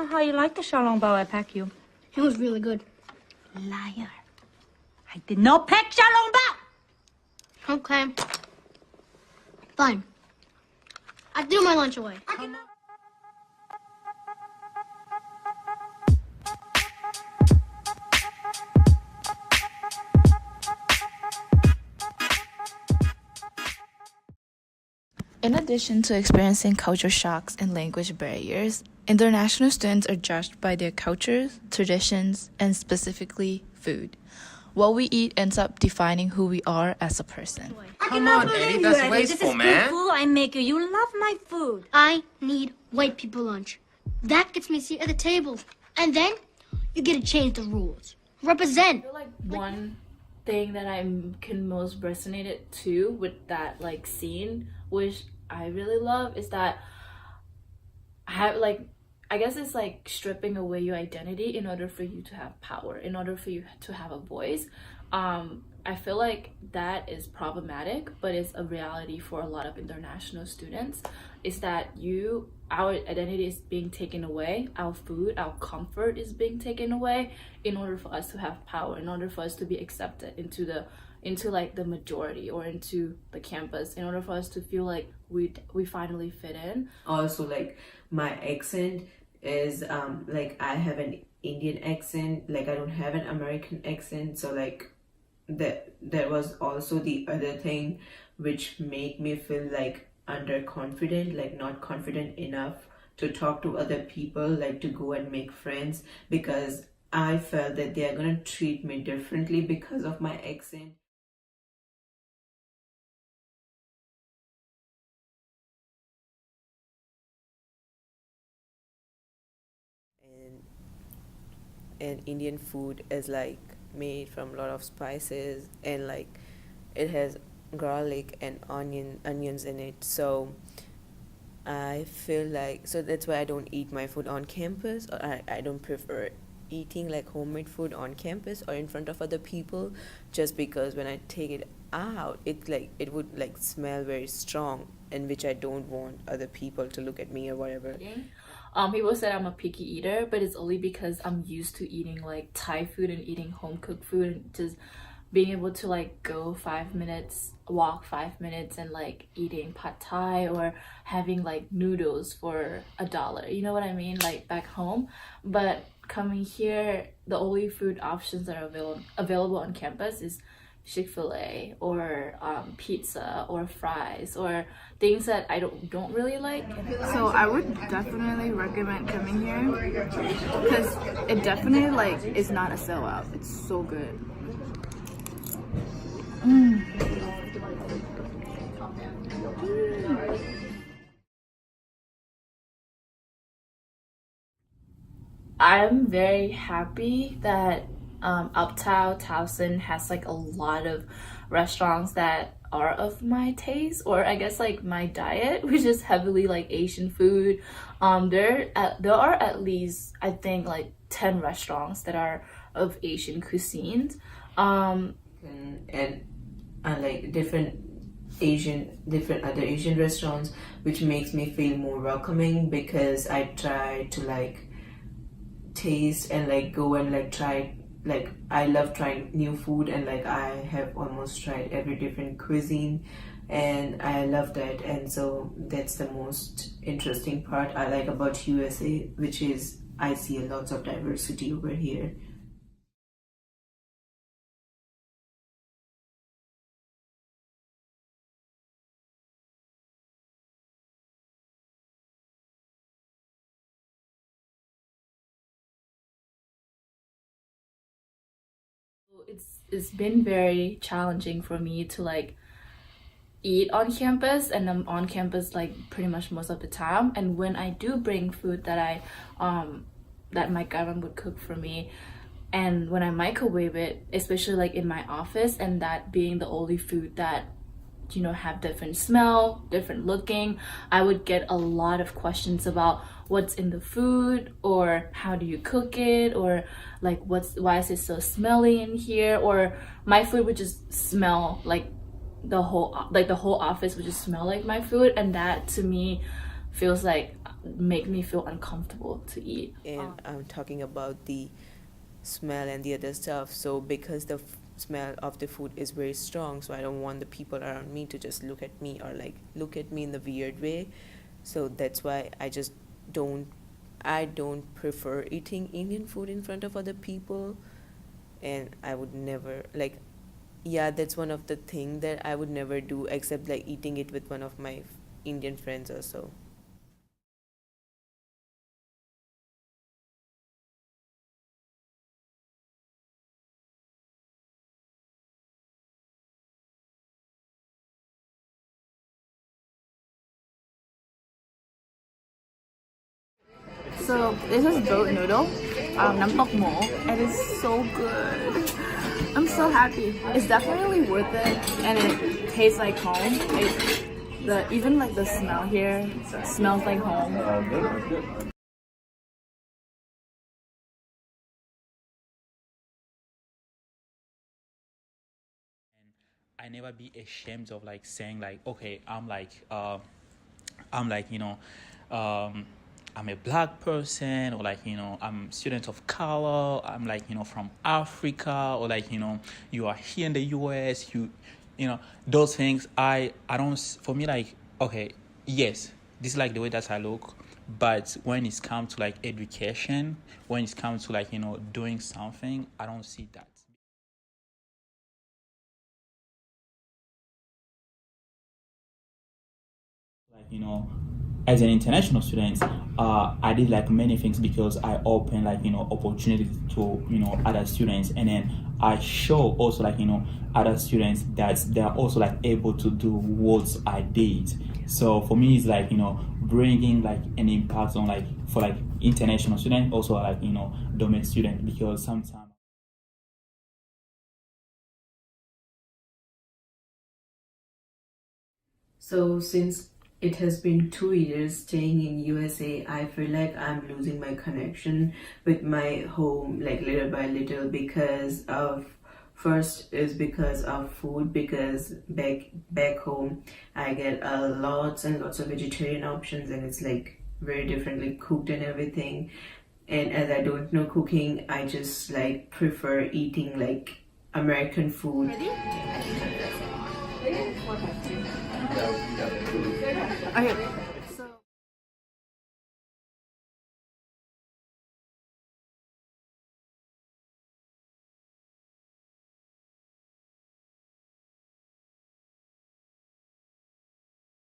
how you like the xiaolongbao I packed you. It was really good. Liar. I did not pack xiaolongbao! Okay. Fine. I threw my lunch away. In addition to experiencing culture shocks and language barriers, international students are judged by their cultures, traditions, and specifically food. What we eat ends up defining who we are as a person. Come on, Eddie, that's wasteful, man. This is good food I make you. You love my food. I need white people lunch. That gets me a seat at the table. And then you get to change the rules. Represent. I feel like one thing that I can most resonate it to with that like scene, which I really love, is that I guess it's like stripping away your identity in order for you to have power, in order for you to have a voice. I feel like that is problematic, but it's a reality for a lot of international students, is that our identity is being taken away, our food, our comfort is being taken away in order for us to have power, in order for us to be accepted into like the majority or into the campus, in order for us to feel like we finally fit in. Also, like, my accent is like, I have an Indian accent, like I don't have an American accent, so like that was also the other thing which made me feel like underconfident, like not confident enough to talk to other people, like to go and make friends, because I felt that they are gonna treat me differently because of my accent. And Indian food is like made from a lot of spices, and like it has garlic and onions in it, so I feel like, so that's why I don't eat my food on campus, or I don't prefer eating like homemade food on campus or in front of other people, just because when I take it out, it would like smell very strong, and which I don't want other people to look at me or whatever. People said I'm a picky eater, but it's only because I'm used to eating like Thai food and eating home cooked food, and just being able to like go 5 minutes, walk 5 minutes, and like eating pad thai or having like noodles for $1, you know what I mean, like back home. But coming here, the only food options that are available on campus is Chick-fil-A or pizza or fries or things that I don't really like. So I would definitely recommend coming here because it definitely like is not a sellout. It's so good. I'm very happy that Uptown Towson has like a lot of restaurants that are of my taste, or I guess like my diet, which is heavily like Asian food. There are at least, I think, like 10 restaurants that are of Asian cuisines, and like different other Asian restaurants, which makes me feel more welcoming, because I try to like taste and like go and like try, like I love trying new food, and like I have almost tried every different cuisine, and I love that. And so that's the most interesting part I like about USA, which is I see lots of diversity over here. It's been very challenging for me to like eat on campus, and I'm on campus like pretty much most of the time. And when I do bring food that that my government would cook for me, and when I microwave it, especially like in my office, and that being the only food that, you know, have different smell, different looking, I would get a lot of questions about what's in the food, or how do you cook it, or like why is it so smelly in here, or my food would just smell like the whole office would just smell like my food. And that to me feels like make me feel uncomfortable to eat. And I'm talking about the smell and the other stuff. So because the smell of the food is very strong, so I don't want the people around me to just look at me or like look at me in the weird way. So that's why I don't prefer eating Indian food in front of other people. And I would never like, yeah, that's one of the things that I would never do except like eating it with one of my Indian friends or so. So this is goat noodle, nam tok mo. It is so good. I'm so happy. It's definitely worth it, and it tastes like home. Even like the smell here smells like home. I never be ashamed of like saying like, okay, I'm like, I'm a black person, or like, I'm student of color, I'm like, from Africa, or like, you are here in the US, those things, I don't, for me, like, okay, yes, this is like the way that I look, but when it's come to like education, when it's come to like, doing something, I don't see that. Like, as an international student, I did like many things because I opened like, opportunities to, other students. And then I show also like, other students that they're also like able to do what I did. So for me, it's like, bringing like an impact on like, for like international students, also like, domestic students, because sometimes. So since it has been 2 years staying in USA, I feel like I'm losing my connection with my home, like little by little, because of because of food, because back home I get lots and lots of vegetarian options, and it's like very differently cooked and everything. And as I don't know cooking, I just like prefer eating like American food. Okay.